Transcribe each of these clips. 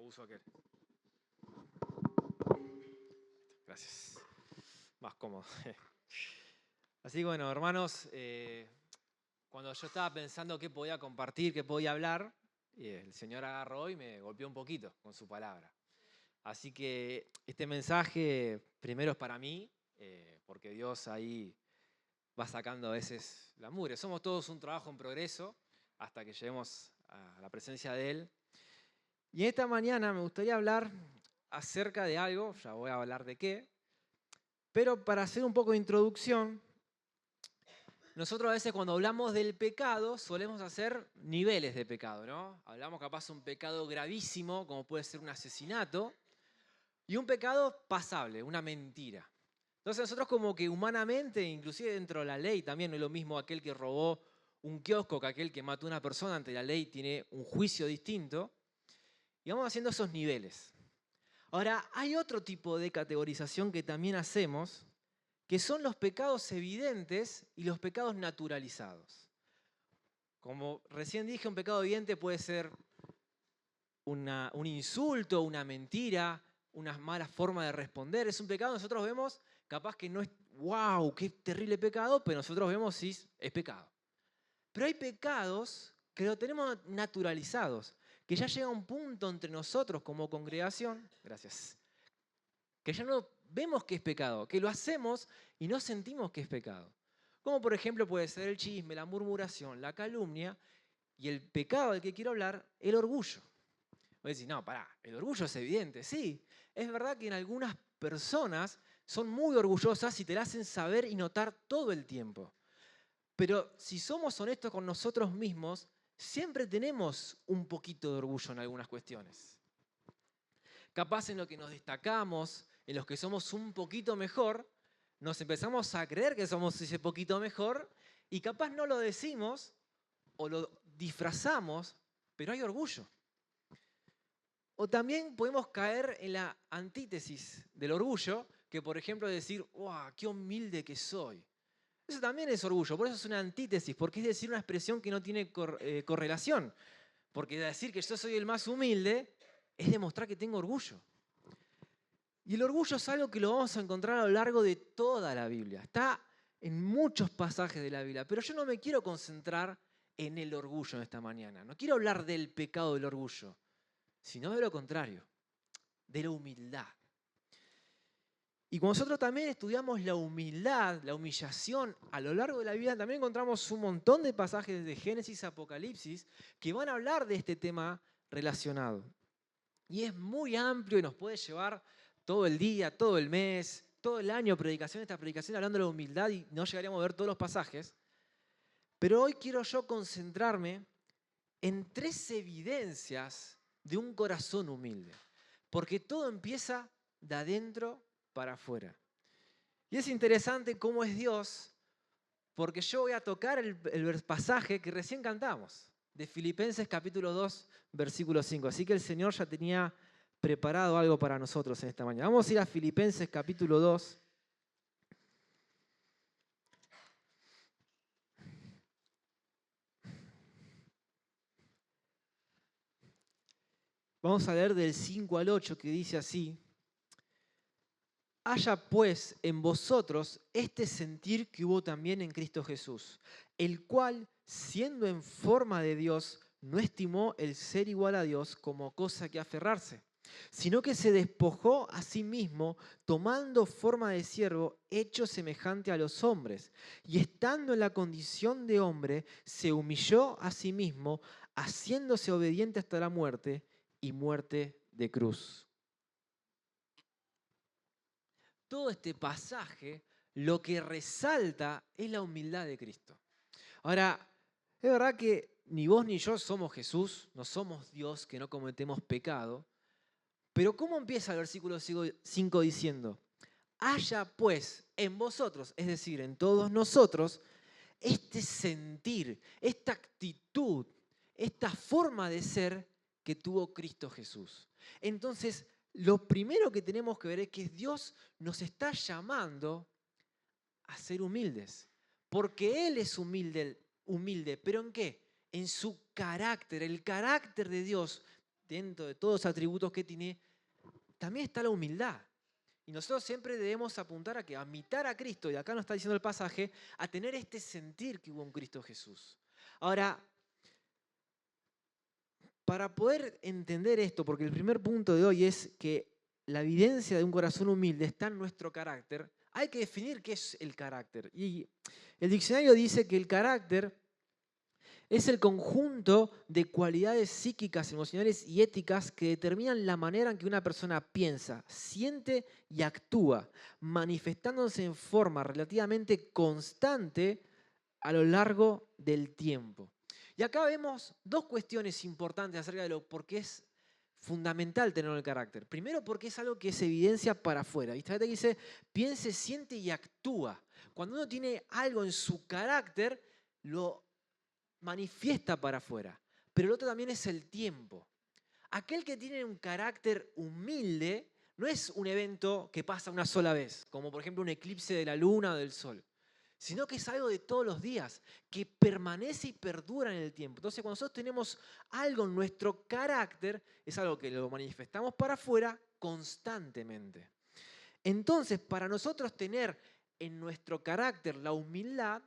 uso aquel. Gracias. Más cómodo. Así que bueno, hermanos, cuando yo estaba pensando qué podía compartir, qué podía hablar, el Señor agarró y me golpeó un poquito con su palabra. Así que este mensaje primero es para mí, porque Dios ahí va sacando a veces la mugre. Somos todos un trabajo en progreso hasta que lleguemos a la presencia de Él. Y esta mañana me gustaría hablar acerca de algo, ya voy a hablar de qué, pero para hacer un poco de introducción, nosotros a veces cuando hablamos del pecado solemos hacer niveles de pecado, ¿no? Hablamos capaz de un pecado gravísimo, como puede ser un asesinato, y un pecado pasable, una mentira. Entonces nosotros como que humanamente, inclusive dentro de la ley también no es lo mismo aquel que robó un kiosco que aquel que mató a una persona, ante la ley tiene un juicio distinto, y vamos haciendo esos niveles. Ahora, hay otro tipo de categorización que también hacemos, que son los pecados evidentes y los pecados naturalizados. Como recién dije, un pecado evidente puede ser un insulto, una mentira, una mala forma de responder. Es un pecado, nosotros vemos, capaz que no es, wow, qué terrible pecado, pero nosotros vemos si es pecado. Pero hay pecados que lo tenemos naturalizados, que ya llega un punto entre nosotros como congregación, gracias, que ya no vemos que es pecado, que lo hacemos y no sentimos que es pecado. Como por ejemplo puede ser el chisme, la murmuración, la calumnia y el pecado del que quiero hablar, el orgullo. Voy a decir, no, pará, el orgullo es evidente. Sí, es verdad que en algunas personas son muy orgullosas y te la hacen saber y notar todo el tiempo. Pero si somos honestos con nosotros mismos, siempre tenemos un poquito de orgullo en algunas cuestiones. Capaz en lo que nos destacamos, en los que somos un poquito mejor, nos empezamos a creer que somos ese poquito mejor y capaz no lo decimos o lo disfrazamos, pero hay orgullo. O también podemos caer en la antítesis del orgullo, que por ejemplo decir, ¡wow! ¡Qué humilde que soy! Eso también es orgullo, por eso es una antítesis, porque es decir una expresión que no tiene correlación. Porque decir que yo soy el más humilde es demostrar que tengo orgullo. Y el orgullo es algo que lo vamos a encontrar a lo largo de toda la Biblia. Está en muchos pasajes de la Biblia, pero yo no me quiero concentrar en el orgullo en esta mañana. No quiero hablar del pecado del orgullo, sino de lo contrario, de la humildad. Y cuando nosotros también estudiamos la humildad, la humillación, a lo largo de la Biblia también encontramos un montón de pasajes de Génesis a Apocalipsis que van a hablar de este tema relacionado. Y es muy amplio y nos puede llevar todo el día, todo el mes, todo el año predicación tras predicación hablando de la humildad y no llegaríamos a ver todos los pasajes. Pero hoy quiero yo concentrarme en 3 evidencias de un corazón humilde. Porque todo empieza de adentro para afuera. Y es interesante cómo es Dios, porque yo voy a tocar el pasaje que recién cantamos, de Filipenses capítulo 2, versículo 5. Así que el Señor ya tenía preparado algo para nosotros en esta mañana. Vamos a ir a Filipenses capítulo 2. Vamos a leer del 5 al 8 que dice así. Haya pues en vosotros este sentir que hubo también en Cristo Jesús, el cual, siendo en forma de Dios, no estimó el ser igual a Dios como cosa que aferrarse, sino que se despojó a sí mismo, tomando forma de siervo, hecho semejante a los hombres, y estando en la condición de hombre, se humilló a sí mismo, haciéndose obediente hasta la muerte y muerte de cruz. Todo este pasaje lo que resalta es la humildad de Cristo. Ahora, es verdad que ni vos ni yo somos Jesús, no somos Dios, que no cometemos pecado, pero ¿cómo empieza el versículo 5 diciendo? Haya pues en vosotros, es decir, en todos nosotros, este sentir, esta actitud, esta forma de ser que tuvo Cristo Jesús. Entonces, lo primero que tenemos que ver es que Dios nos está llamando a ser humildes, porque Él es humilde, ¿pero en qué? En su carácter. El carácter de Dios dentro de todos los atributos que tiene, también está la humildad. Y nosotros siempre debemos apuntar a imitar a Cristo, y acá nos está diciendo el pasaje, a tener este sentir que hubo en Cristo Jesús. Ahora, para poder entender esto, porque el primer punto de hoy es que la evidencia de un corazón humilde está en nuestro carácter, hay que definir qué es el carácter. Y el diccionario dice que el carácter es el conjunto de cualidades psíquicas, emocionales y éticas que determinan la manera en que una persona piensa, siente y actúa, manifestándose en forma relativamente constante a lo largo del tiempo. Y acá vemos dos cuestiones importantes acerca de por qué es fundamental tener el carácter. Primero, porque es algo que se evidencia para afuera. ¿Viste? Acá te dice, piense, siente y actúa. Cuando uno tiene algo en su carácter, lo manifiesta para afuera. Pero el otro también es el tiempo. Aquel que tiene un carácter humilde no es un evento que pasa una sola vez, como por ejemplo un eclipse de la luna o del sol, sino que es algo de todos los días, que permanece y perdura en el tiempo. Entonces, cuando nosotros tenemos algo en nuestro carácter, es algo que lo manifestamos para afuera constantemente. Entonces, para nosotros tener en nuestro carácter la humildad,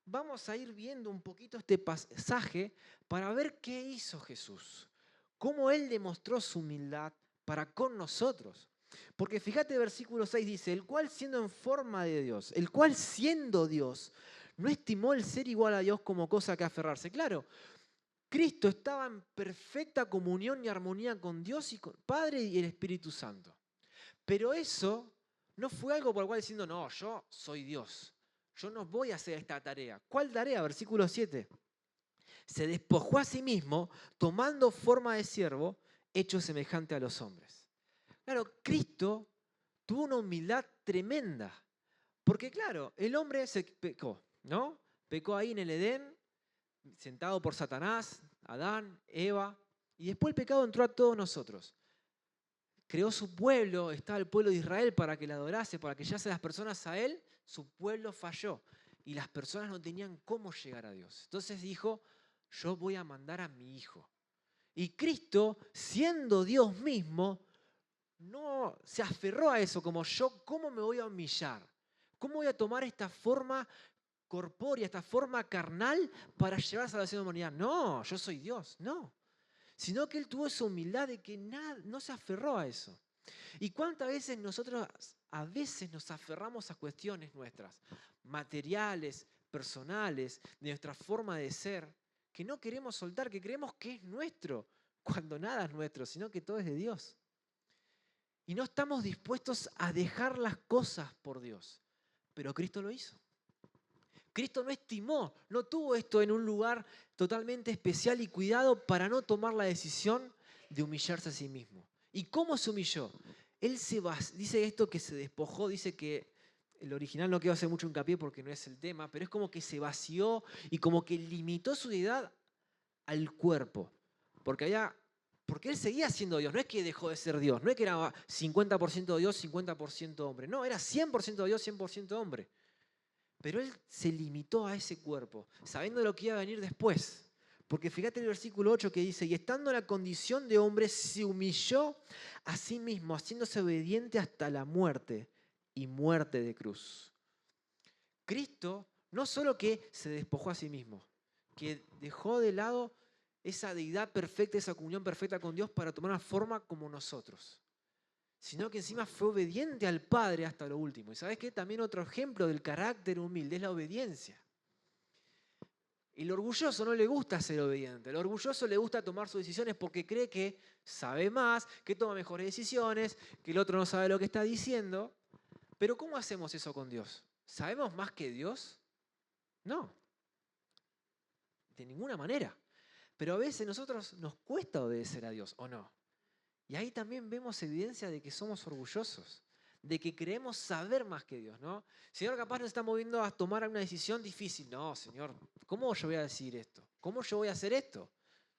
vamos a ir viendo un poquito este pasaje para ver qué hizo Jesús, cómo Él demostró su humildad para con nosotros. Porque fíjate, versículo 6 dice, el cual siendo en forma de Dios, el cual siendo Dios, no estimó el ser igual a Dios como cosa que aferrarse. Claro, Cristo estaba en perfecta comunión y armonía con Dios y con Padre y el Espíritu Santo. Pero eso no fue algo por el cual diciendo, no, yo soy Dios. Yo no voy a hacer esta tarea. ¿Cuál tarea? Versículo 7. Se despojó a sí mismo, tomando forma de siervo, hecho semejante a los hombres. Claro, Cristo tuvo una humildad tremenda. Porque claro, el hombre se pecó, ¿no? Pecó ahí en el Edén, sentado por Satanás, Adán, Eva, y después el pecado entró a todos nosotros. Creó su pueblo, estaba el pueblo de Israel para que le adorase, para que llevase a las personas a él, su pueblo falló. Y las personas no tenían cómo llegar a Dios. Entonces dijo, yo voy a mandar a mi hijo. Y Cristo, siendo Dios mismo, no se aferró a eso, como yo, ¿cómo me voy a humillar? ¿Cómo voy a tomar esta forma corpórea, esta forma carnal para llevar salvación a la humanidad? No, yo soy Dios, no. Sino que Él tuvo esa humildad de que no se aferró a eso. ¿Y cuántas veces nosotros a veces nos aferramos a cuestiones nuestras, materiales, personales, de nuestra forma de ser, que no queremos soltar, que creemos que es nuestro, cuando nada es nuestro, sino que todo es de Dios? Y no estamos dispuestos a dejar las cosas por Dios. Pero Cristo lo hizo. Cristo no estimó, no tuvo esto en un lugar totalmente especial y cuidado para no tomar la decisión de humillarse a sí mismo. ¿Y cómo se humilló? Él dice esto que se despojó, dice que el original no quiero hacer mucho hincapié porque no es el tema, pero es como que se vació y como que limitó su deidad al cuerpo. Porque él seguía siendo Dios, no es que dejó de ser Dios, no es que era 50% Dios, 50% hombre, no, era 100% Dios, 100% hombre. Pero él se limitó a ese cuerpo, sabiendo lo que iba a venir después. Porque fíjate el versículo 8 que dice, y estando en la condición de hombre, se humilló a sí mismo, haciéndose obediente hasta la muerte y muerte de cruz. Cristo no solo que se despojó a sí mismo, que dejó de lado esa deidad perfecta, esa comunión perfecta con Dios para tomar una forma como nosotros, sino que encima fue obediente al Padre hasta lo último. ¿Y sabes qué? También otro ejemplo del carácter humilde es la obediencia. El orgulloso no le gusta ser obediente, el orgulloso le gusta tomar sus decisiones porque cree que sabe más, que toma mejores decisiones, que el otro no sabe lo que está diciendo. Pero ¿cómo hacemos eso con Dios? ¿Sabemos más que Dios? No, de ninguna manera. Pero a veces a nosotros nos cuesta obedecer a Dios, ¿o no? Y ahí también vemos evidencia de que somos orgullosos, de que creemos saber más que Dios, ¿no? Señor, capaz nos está moviendo a tomar una decisión difícil. No, Señor, ¿cómo yo voy a decir esto? ¿Cómo yo voy a hacer esto?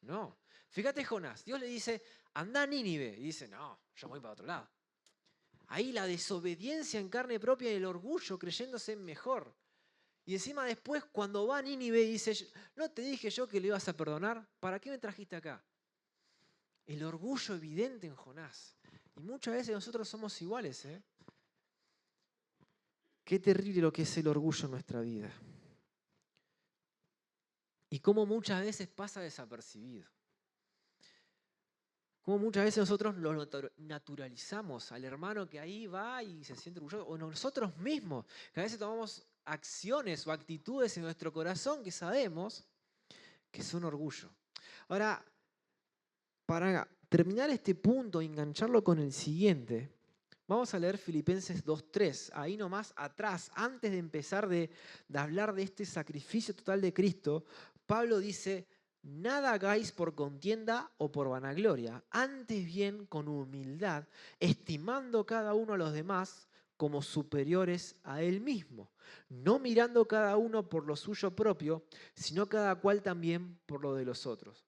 No. Fíjate Jonás, Dios le dice, anda a Nínive. Y dice, no, yo voy para otro lado. Ahí la desobediencia en carne propia y el orgullo creyéndose mejor. Y encima después cuando va a Nínive dice, ¿no te dije yo que le ibas a perdonar? ¿Para qué me trajiste acá? El orgullo evidente en Jonás. Y muchas veces nosotros somos iguales, ¿eh? Qué terrible lo que es el orgullo en nuestra vida. Y cómo muchas veces pasa desapercibido. Cómo muchas veces nosotros lo naturalizamos al hermano que ahí va y se siente orgulloso. O nosotros mismos, que a veces tomamos acciones o actitudes en nuestro corazón que sabemos que son orgullo. Ahora, para terminar este punto y engancharlo con el siguiente, vamos a leer Filipenses 2:3, ahí nomás atrás, antes de empezar de hablar de este sacrificio total de Cristo. Pablo dice: nada hagáis por contienda o por vanagloria, antes bien con humildad, estimando cada uno a los demás como superiores a él mismo, no mirando cada uno por lo suyo propio, sino cada cual también por lo de los otros.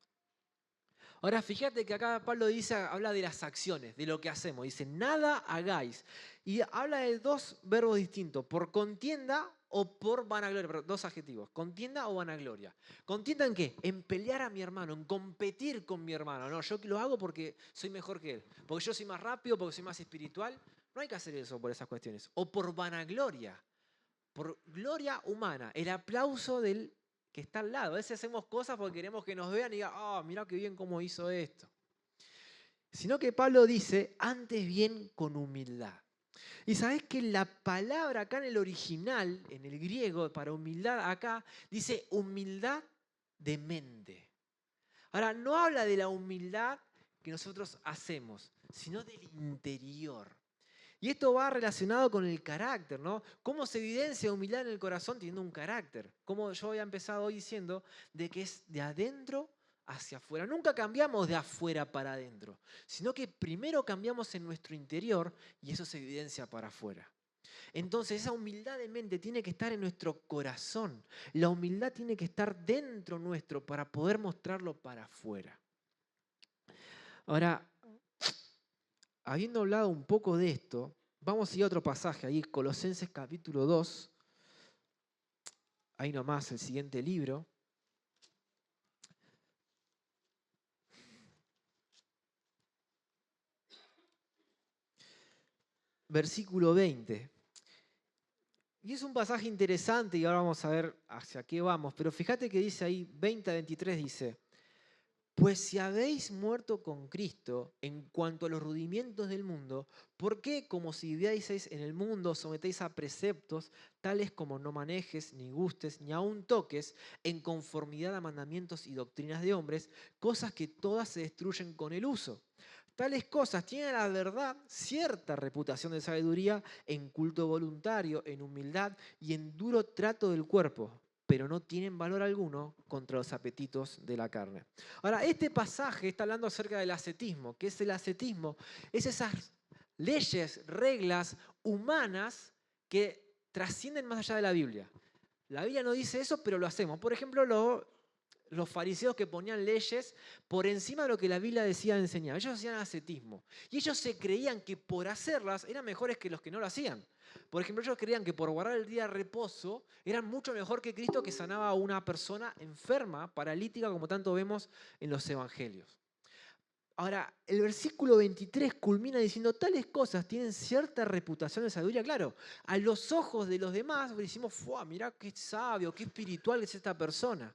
Ahora, fíjate que acá Pablo habla de las acciones, de lo que hacemos. Dice, nada hagáis. Y habla de dos verbos distintos, por contienda o por vanagloria. Perdón, dos adjetivos, contienda o vanagloria. ¿Contienda en qué? En pelear a mi hermano, en competir con mi hermano. No, yo lo hago porque soy mejor que él, porque yo soy más rápido, porque soy más espiritual. No hay que hacer eso por esas cuestiones. O por vanagloria, por gloria humana, el aplauso del que está al lado. A veces hacemos cosas porque queremos que nos vean y digan, mirá qué bien cómo hizo esto. Sino que Pablo dice, antes bien con humildad. Y sabés que la palabra acá en el original, en el griego, para humildad acá, dice humildad de mente. Ahora, no habla de la humildad que nosotros hacemos, sino del interior. Y esto va relacionado con el carácter, ¿no? ¿Cómo se evidencia humildad en el corazón teniendo un carácter? Como yo había empezado hoy diciendo, de que es de adentro hacia afuera. Nunca cambiamos de afuera para adentro, sino que primero cambiamos en nuestro interior y eso se evidencia para afuera. Entonces esa humildad de mente tiene que estar en nuestro corazón. La humildad tiene que estar dentro nuestro para poder mostrarlo para afuera. Ahora, habiendo hablado un poco de esto, vamos a ir a otro pasaje, ahí Colosenses capítulo 2, ahí nomás el siguiente libro. Versículo 20. Y es un pasaje interesante y ahora vamos a ver hacia qué vamos, pero fíjate que dice ahí, 20-23 dice, pues si habéis muerto con Cristo en cuanto a los rudimientos del mundo, ¿por qué, como si vivieseis en el mundo, sometéis a preceptos tales como no manejes, ni gustes, ni aun toques, en conformidad a mandamientos y doctrinas de hombres, cosas que todas se destruyen con el uso? Tales cosas tienen la verdad cierta reputación de sabiduría en culto voluntario, en humildad y en duro trato del cuerpo, pero no tienen valor alguno contra los apetitos de la carne. Ahora, este pasaje está hablando acerca del ascetismo. ¿Qué es el ascetismo? Es esas leyes, reglas humanas que trascienden más allá de la Biblia. La Biblia no dice eso, pero lo hacemos. Por ejemplo, los fariseos que ponían leyes por encima de lo que la Biblia decía de enseñar. Ellos hacían ascetismo. Y ellos se creían que por hacerlas eran mejores que los que no lo hacían. Por ejemplo, ellos creían que por guardar el día de reposo eran mucho mejor que Cristo, que sanaba a una persona enferma, paralítica, como tanto vemos en los evangelios. Ahora, el versículo 23 culmina diciendo, tales cosas tienen cierta reputación de sabiduría. Claro, a los ojos de los demás decimos, mirá qué sabio, qué espiritual es esta persona.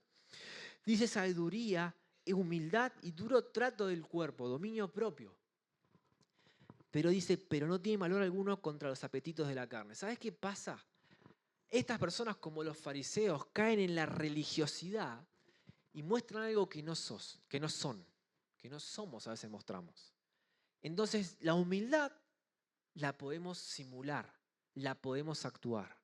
Dice sabiduría, humildad y duro trato del cuerpo, dominio propio. Pero dice, pero no tiene valor alguno contra los apetitos de la carne. ¿Sabes qué pasa? Estas personas, como los fariseos, caen en la religiosidad y muestran algo que no son, que no somos, a veces mostramos. Entonces, la humildad la podemos simular, la podemos actuar.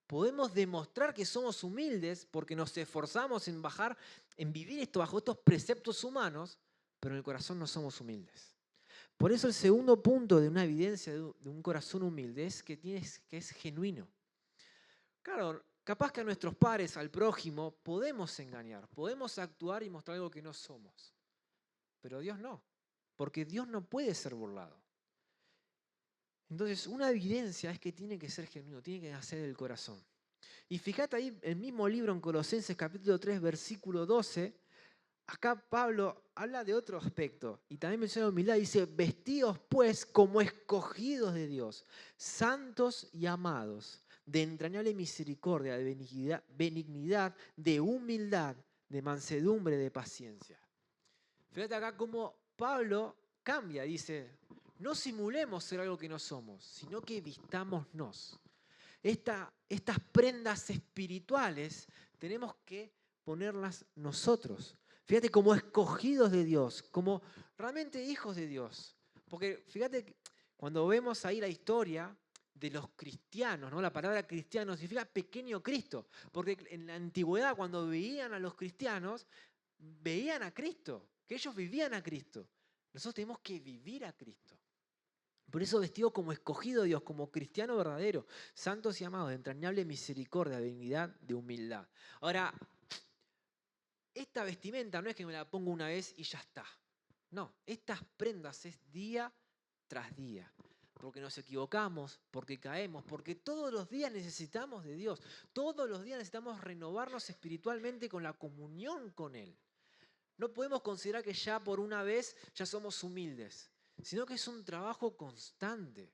Podemos demostrar que somos humildes porque nos esforzamos en vivir esto bajo estos preceptos humanos, pero en el corazón no somos humildes. Por eso el segundo punto de una evidencia de un corazón humilde es que es genuino. Claro, capaz que a nuestros pares, al prójimo, podemos engañar, podemos actuar y mostrar algo que no somos. Pero Dios no, porque Dios no puede ser burlado. Entonces, una evidencia es que tiene que ser genuino, tiene que nacer del corazón. Y fíjate ahí, el mismo libro en Colosenses capítulo 3, versículo 12, acá Pablo habla de otro aspecto y también menciona humildad. Dice, vestidos pues como escogidos de Dios, santos y amados, de entrañable misericordia, de benignidad, de humildad, de mansedumbre, de paciencia. Fíjate acá cómo Pablo cambia, dice, no simulemos ser algo que no somos, sino que vistámonos. Estas prendas espirituales tenemos que ponerlas nosotros. Fíjate, como escogidos de Dios, como realmente hijos de Dios. Porque fíjate, cuando vemos ahí la historia de los cristianos, ¿no? La palabra cristiano significa pequeño Cristo. Porque en la antigüedad, cuando veían a los cristianos, veían a Cristo, que ellos vivían a Cristo. Nosotros tenemos que vivir a Cristo. Por eso vestido como escogido de Dios, como cristiano verdadero, santos y amados, de entrañable misericordia, de dignidad, de humildad. Ahora, esta vestimenta no es que me la pongo una vez y ya está. No, estas prendas es día tras día. Porque nos equivocamos, porque caemos, porque todos los días necesitamos de Dios. Todos los días necesitamos renovarnos espiritualmente con la comunión con Él. No podemos considerar que ya por una vez ya somos humildes, sino que es un trabajo constante.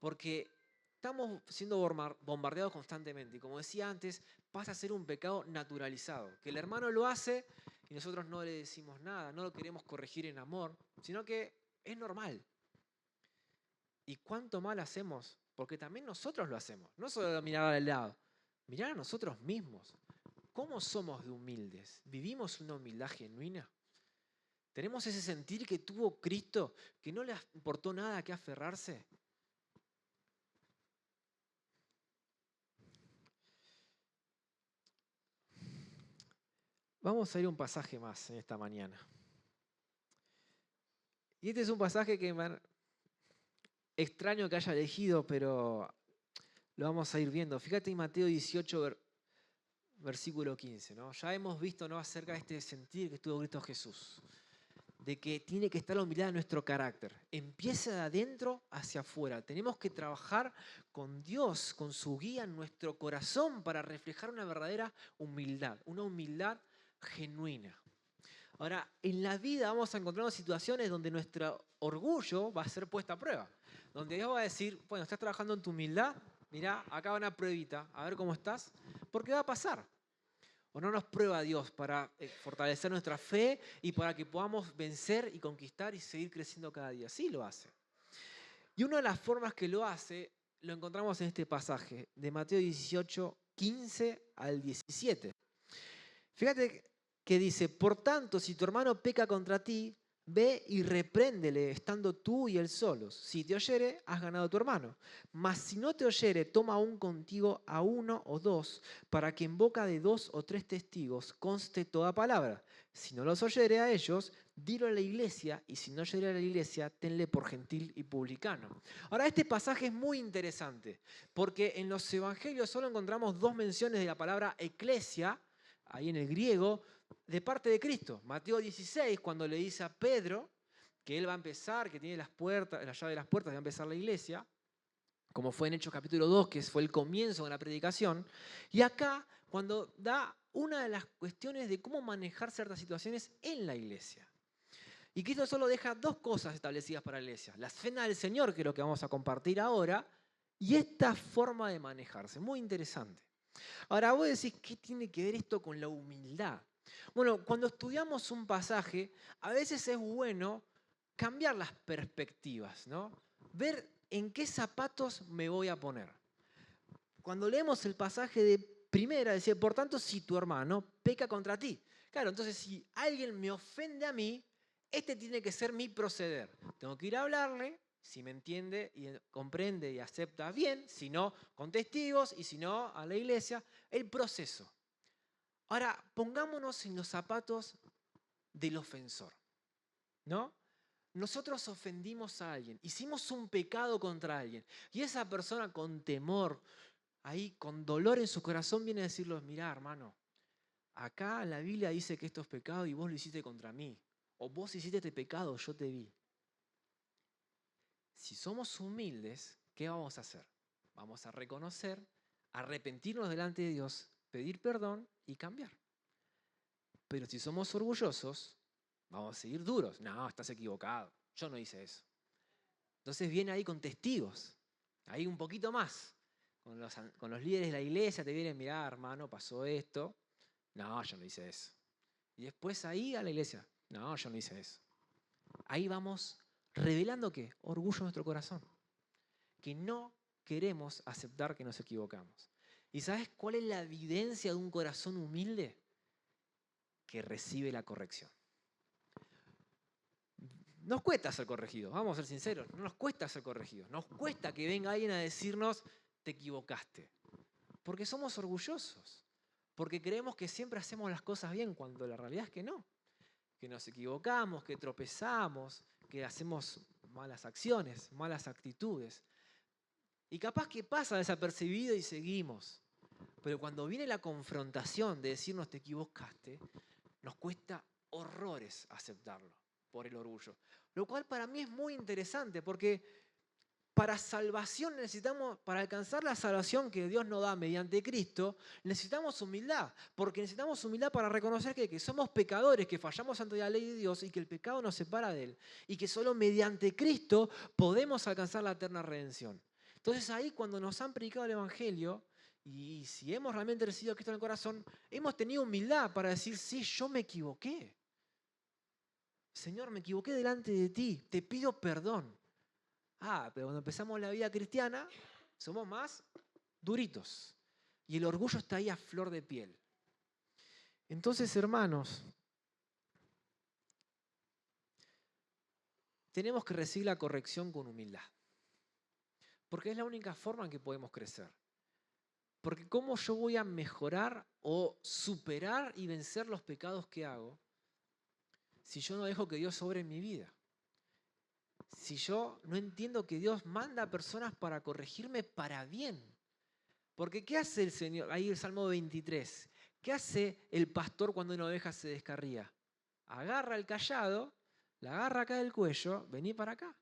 Porque estamos siendo bombardeados constantemente. Y como decía antes, pasa a ser un pecado naturalizado. Que el hermano lo hace y nosotros no le decimos nada, no lo queremos corregir en amor, sino que es normal. ¿Y cuánto mal hacemos? Porque también nosotros lo hacemos. No solo mirar al lado, mirar a nosotros mismos. ¿Cómo somos de humildes? ¿Vivimos una humildad genuina? ¿Tenemos ese sentir que tuvo Cristo, que no le importó nada que aferrarse? Vamos a ir a un pasaje más en esta mañana. Y este es un pasaje que me extraño que haya elegido, pero lo vamos a ir viendo. Fíjate en Mateo 18, versículo 15. ¿No? Ya hemos visto, ¿no?, acerca de este sentir que tuvo Cristo Jesús, de que tiene que estar la humildad en nuestro carácter. Empieza de adentro hacia afuera. Tenemos que trabajar con Dios, con su guía en nuestro corazón para reflejar una verdadera humildad, una humildad genuina. Ahora, en la vida vamos a encontrar situaciones donde nuestro orgullo va a ser puesta a prueba. Donde Dios va a decir, bueno, estás trabajando en tu humildad, mirá, acá va una pruebita, a ver cómo estás, porque va a pasar. ¿O no nos prueba Dios para fortalecer nuestra fe y para que podamos vencer y conquistar y seguir creciendo cada día? Sí lo hace. Y una de las formas que lo hace, lo encontramos en este pasaje de Mateo 18, 15 al 17. Fíjate que dice, por tanto, si tu hermano peca contra ti, ve y repréndele, estando tú y él solos. Si te oyere, has ganado a tu hermano. Mas si no te oyere, toma aún contigo a uno o dos, para que en boca de 2 o 3 testigos conste toda palabra. Si no los oyere a ellos, dilo a la iglesia, y si no oyere a la iglesia, tenle por gentil y publicano. Ahora, este pasaje es muy interesante, porque en los evangelios solo encontramos 2 menciones de la palabra eclesia, ahí en el griego, de parte de Cristo. Mateo 16, cuando le dice a Pedro que él va a empezar, que tiene las puertas, la llave de las puertas, va a empezar la iglesia, como fue en Hechos capítulo 2, que fue el comienzo de la predicación. Y acá, cuando da una de las cuestiones de cómo manejar ciertas situaciones en la iglesia. Y Cristo solo deja 2 cosas establecidas para la iglesia. La cena del Señor, que es lo que vamos a compartir ahora, y esta forma de manejarse. Muy interesante. Ahora vos decís, ¿qué tiene que ver esto con la humildad? Bueno, cuando estudiamos un pasaje, a veces es bueno cambiar las perspectivas, ¿no? Ver en qué zapatos me voy a poner. Cuando leemos el pasaje de primera, decía, por tanto, si tu hermano peca contra ti. Claro, entonces si alguien me ofende a mí, este tiene que ser mi proceder. Tengo que ir a hablarle, si me entiende y comprende y acepta bien, si no, con testigos, y si no, a la iglesia, el proceso. Ahora, pongámonos en los zapatos del ofensor, ¿no? Nosotros ofendimos a alguien, hicimos un pecado contra alguien, y esa persona con temor, ahí con dolor en su corazón, viene a decirles, mirá, hermano, acá la Biblia dice que esto es pecado y vos lo hiciste contra mí, o vos hiciste este pecado, yo te vi. Si somos humildes, ¿qué vamos a hacer? Vamos a reconocer, arrepentirnos delante de Dios, pedir perdón y cambiar. Pero si somos orgullosos, vamos a seguir duros. No, estás equivocado. Yo no hice eso. Entonces viene ahí con testigos, ahí un poquito más. Con los líderes de la iglesia te vienen, mirá, hermano, pasó esto. No, yo no hice eso. Y después ahí a la iglesia, no, yo no hice eso. Ahí vamos revelando ¿qué? Orgullo en nuestro corazón. Que no queremos aceptar que nos equivocamos. ¿Y sabes cuál es la evidencia de un corazón humilde? Que recibe la corrección. Nos cuesta ser corregidos, vamos a ser sinceros, no nos cuesta ser corregidos. Nos cuesta que venga alguien a decirnos, te equivocaste. Porque somos orgullosos. Porque creemos que siempre hacemos las cosas bien, cuando la realidad es que no. Que nos equivocamos, que tropezamos, que hacemos malas acciones, malas actitudes. Y capaz que pasa desapercibido y seguimos. Pero cuando viene la confrontación de decirnos te equivocaste, nos cuesta horrores aceptarlo por el orgullo. Lo cual para mí es muy interesante porque para salvación necesitamos, para alcanzar la salvación que Dios nos da mediante Cristo, necesitamos humildad. Porque necesitamos humildad para reconocer que somos pecadores, que fallamos ante la ley de Dios y que el pecado nos separa de Él. Y que solo mediante Cristo podemos alcanzar la eterna redención. Entonces ahí cuando nos han predicado el Evangelio, y si hemos realmente recibido a Cristo en el corazón, hemos tenido humildad para decir, sí, yo me equivoqué. Señor, me equivoqué delante de ti, te pido perdón. Pero cuando empezamos la vida cristiana, somos más duritos. Y el orgullo está ahí a flor de piel. Entonces, hermanos, tenemos que recibir la corrección con humildad. Porque es la única forma en que podemos crecer. Porque ¿cómo yo voy a mejorar o superar y vencer los pecados que hago si yo no dejo que Dios obre en mi vida? Si yo no entiendo que Dios manda a personas para corregirme para bien. Porque ¿qué hace el Señor? Ahí el Salmo 23. ¿Qué hace el pastor cuando una oveja se descarría? Agarra el cayado, la agarra acá del cuello, vení para acá.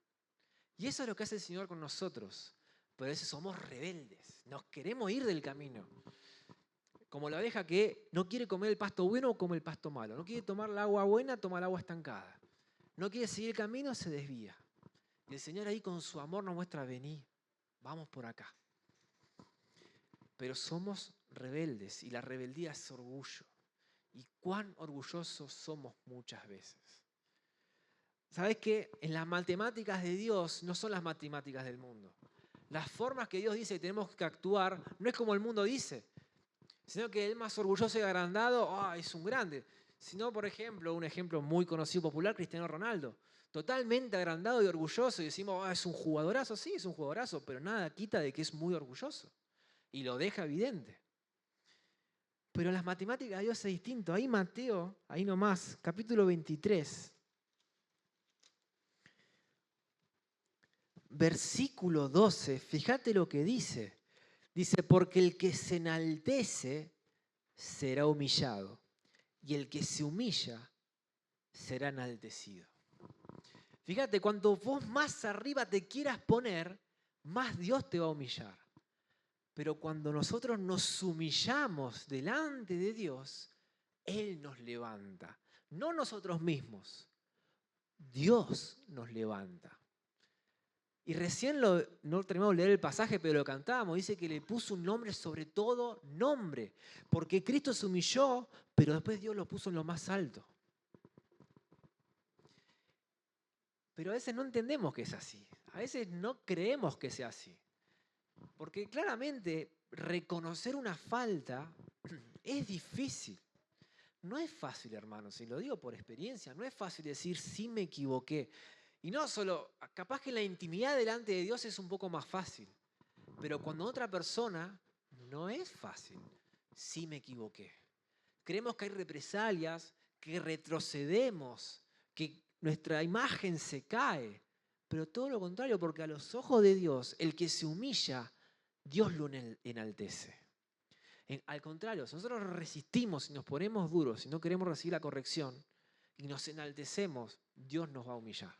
Y eso es lo que hace el Señor con nosotros. Pero a veces somos rebeldes, nos queremos ir del camino. Como la oveja que no quiere comer el pasto bueno o come el pasto malo. No quiere tomar el agua buena, toma el agua estancada. No quiere seguir el camino, se desvía. Y el Señor ahí con su amor nos muestra, vení, vamos por acá. Pero somos rebeldes y la rebeldía es orgullo. Y cuán orgullosos somos muchas veces. ¿Sabes qué? En las matemáticas de Dios no son las matemáticas del mundo. Las formas que Dios dice que tenemos que actuar no es como el mundo dice, sino que el más orgulloso y agrandado es un grande. Sino, por ejemplo, un ejemplo muy conocido, popular, Cristiano Ronaldo. Totalmente agrandado y orgulloso y decimos, es un jugadorazo. Sí, es un jugadorazo, pero nada quita de que es muy orgulloso. Y lo deja evidente. Pero en las matemáticas de Dios es distinto. Ahí Mateo, ahí nomás, capítulo 23, versículo 12, fíjate lo que dice. Dice, porque el que se enaltece será humillado, y el que se humilla será enaltecido. Fíjate, cuanto vos más arriba te quieras poner, más Dios te va a humillar. Pero cuando nosotros nos humillamos delante de Dios, Él nos levanta. No nosotros mismos. Dios nos levanta. Y recién no terminamos de leer el pasaje, pero lo cantábamos. Dice que le puso un nombre sobre todo nombre. Porque Cristo se humilló, pero después Dios lo puso en lo más alto. Pero a veces no entendemos que es así. A veces no creemos que sea así. Porque claramente reconocer una falta es difícil. No es fácil, hermanos, y lo digo por experiencia, no es fácil decir sí me equivoqué. Y no solo, capaz que la intimidad delante de Dios es un poco más fácil, pero cuando otra persona no es fácil, sí me equivoqué. Creemos que hay represalias, que retrocedemos, que nuestra imagen se cae, pero todo lo contrario, porque a los ojos de Dios, el que se humilla, Dios lo enaltece. Al contrario, si nosotros resistimos y nos ponemos duros y no queremos recibir la corrección y nos enaltecemos, Dios nos va a humillar.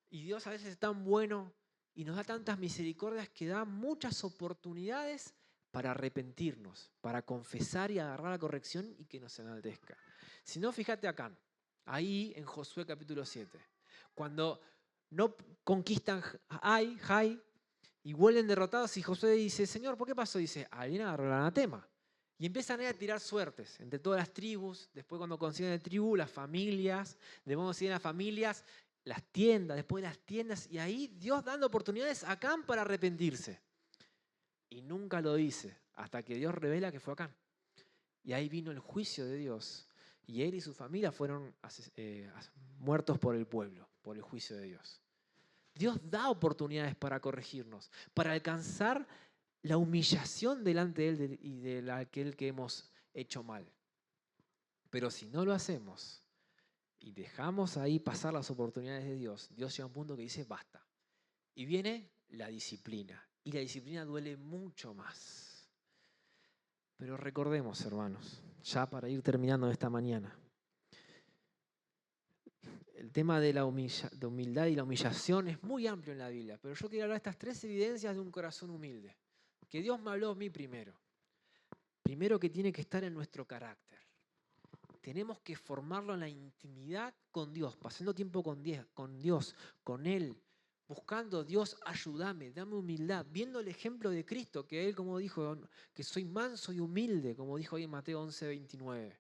Y Dios a veces es tan bueno y nos da tantas misericordias que da muchas oportunidades para arrepentirnos, para confesar y agarrar la corrección y que nos enaltezca. Si no, fíjate acá, ahí en Josué capítulo 7, cuando no conquistan Jai y vuelven derrotados y Josué dice, Señor, ¿por qué pasó? Dice, alguien agarró el anatema. Y empiezan a tirar suertes entre todas las tribus, después cuando consiguen la tribu, las familias, después consiguen las familias, las tiendas, después las tiendas, y ahí Dios dando oportunidades a Acán para arrepentirse. Y nunca lo dice, hasta que Dios revela que fue Acán. Y ahí vino el juicio de Dios. Y él y su familia fueron muertos por el pueblo, por el juicio de Dios. Dios da oportunidades para corregirnos, para alcanzar la humillación delante de Él y de aquel que hemos hecho mal. Pero si no lo hacemos y dejamos ahí pasar las oportunidades de Dios, Dios llega a un punto que dice basta. Y viene la disciplina. Y la disciplina duele mucho más. Pero recordemos, hermanos, ya para ir terminando esta mañana, el tema de la humildad y la humillación es muy amplio en la Biblia, pero yo quiero hablar de estas 3 evidencias de un corazón humilde, que Dios me habló a mí primero. Primero, que tiene que estar en nuestro carácter. Tenemos que formarlo en la intimidad con Dios, pasando tiempo con Dios, con Él, buscando Dios, ayúdame, dame humildad, viendo el ejemplo de Cristo, que Él, como dijo, que soy manso y humilde, como dijo ahí en Mateo 11:29.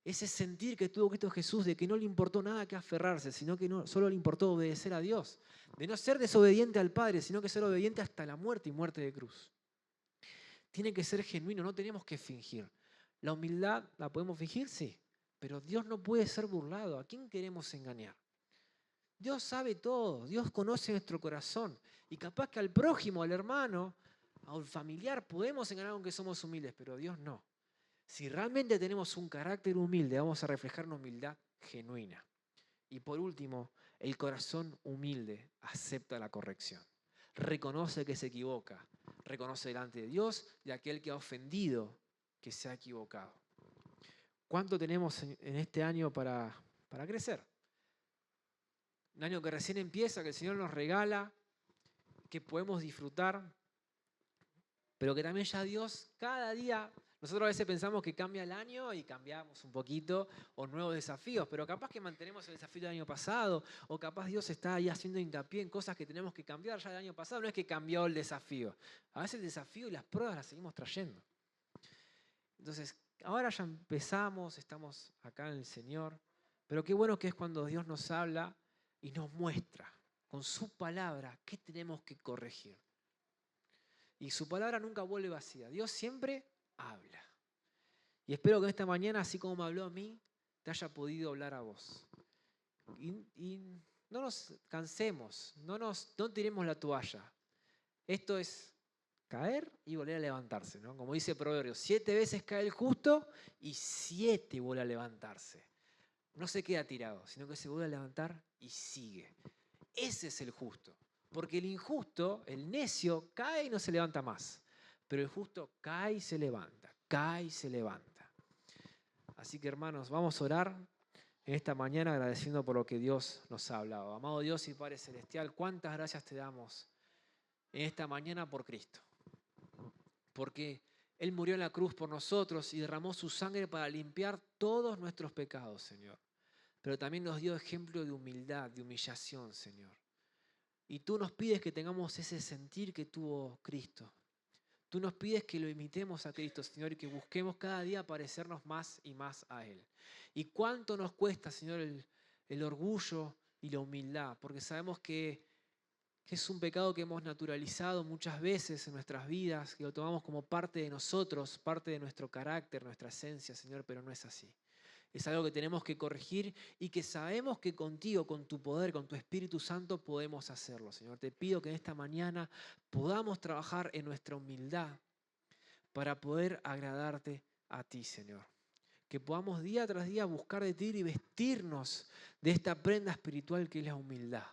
Ese sentir que tuvo Cristo Jesús de que no le importó nada que aferrarse, sino que solo le importó obedecer a Dios. De no ser desobediente al Padre, sino que ser obediente hasta la muerte y muerte de cruz. Tiene que ser genuino, no tenemos que fingir. La humildad la podemos fingir, sí, pero Dios no puede ser burlado. ¿A quién queremos engañar? Dios sabe todo, Dios conoce nuestro corazón. Y capaz que al prójimo, al hermano, al familiar, podemos engañar aunque somos humildes, pero Dios no. Si realmente tenemos un carácter humilde, vamos a reflejar una humildad genuina. Y por último, el corazón humilde acepta la corrección. Reconoce que se equivoca. Reconoce delante de Dios y aquel que ha ofendido que se ha equivocado. ¿Cuánto tenemos en este año para crecer? Un año que recién empieza, que el Señor nos regala, que podemos disfrutar, pero que también ya Dios cada día... Nosotros a veces pensamos que cambia el año y cambiamos un poquito, o nuevos desafíos, pero capaz que mantenemos el desafío del año pasado, o capaz Dios está ahí haciendo hincapié en cosas que tenemos que cambiar ya del año pasado. No es que cambió el desafío. A veces el desafío y las pruebas las seguimos trayendo. Entonces, ahora ya empezamos, estamos acá en el Señor, pero qué bueno que es cuando Dios nos habla y nos muestra con su palabra qué tenemos que corregir. Y su palabra nunca vuelve vacía. Dios siempre habla. Y espero que esta mañana, así como me habló a mí, te haya podido hablar a vos. Y no nos cansemos, no tiremos la toalla. Esto es caer y volver a levantarse, ¿no? Como dice Proverbios, 7 veces cae el justo y 7 vuelve a levantarse. No se queda tirado, sino que se vuelve a levantar y sigue. Ese es el justo. Porque el injusto, el necio, cae y no se levanta más. Pero el justo cae y se levanta, cae y se levanta. Así que hermanos, vamos a orar en esta mañana agradeciendo por lo que Dios nos ha hablado. Amado Dios y Padre Celestial, cuántas gracias te damos en esta mañana por Cristo. Porque Él murió en la cruz por nosotros y derramó su sangre para limpiar todos nuestros pecados, Señor. Pero también nos dio ejemplo de humildad, de humillación, Señor. Y tú nos pides que tengamos ese sentir que tuvo Cristo. Tú nos pides que lo imitemos a Cristo, Señor, y que busquemos cada día parecernos más y más a Él. Y cuánto nos cuesta, Señor, el orgullo y la humildad, porque sabemos que es un pecado que hemos naturalizado muchas veces en nuestras vidas, que lo tomamos como parte de nosotros, parte de nuestro carácter, nuestra esencia, Señor, pero no es así. Es algo que tenemos que corregir y que sabemos que contigo, con tu poder, con tu Espíritu Santo, podemos hacerlo, Señor. Te pido que en esta mañana podamos trabajar en nuestra humildad para poder agradarte a ti, Señor. Que podamos día tras día buscar de ti y vestirnos de esta prenda espiritual que es la humildad.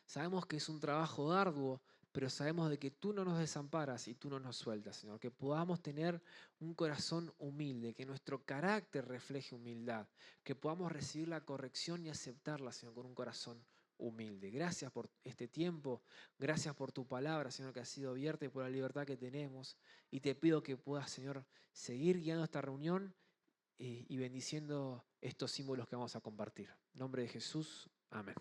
Sabemos que es un trabajo arduo, pero sabemos de que tú no nos desamparas y tú no nos sueltas, Señor. Que podamos tener un corazón humilde, que nuestro carácter refleje humildad, que podamos recibir la corrección y aceptarla, Señor, con un corazón humilde. Gracias por este tiempo, gracias por tu palabra, Señor, que ha sido abierta y por la libertad que tenemos. Y te pido que puedas, Señor, seguir guiando esta reunión y bendiciendo estos símbolos que vamos a compartir. En nombre de Jesús, amén.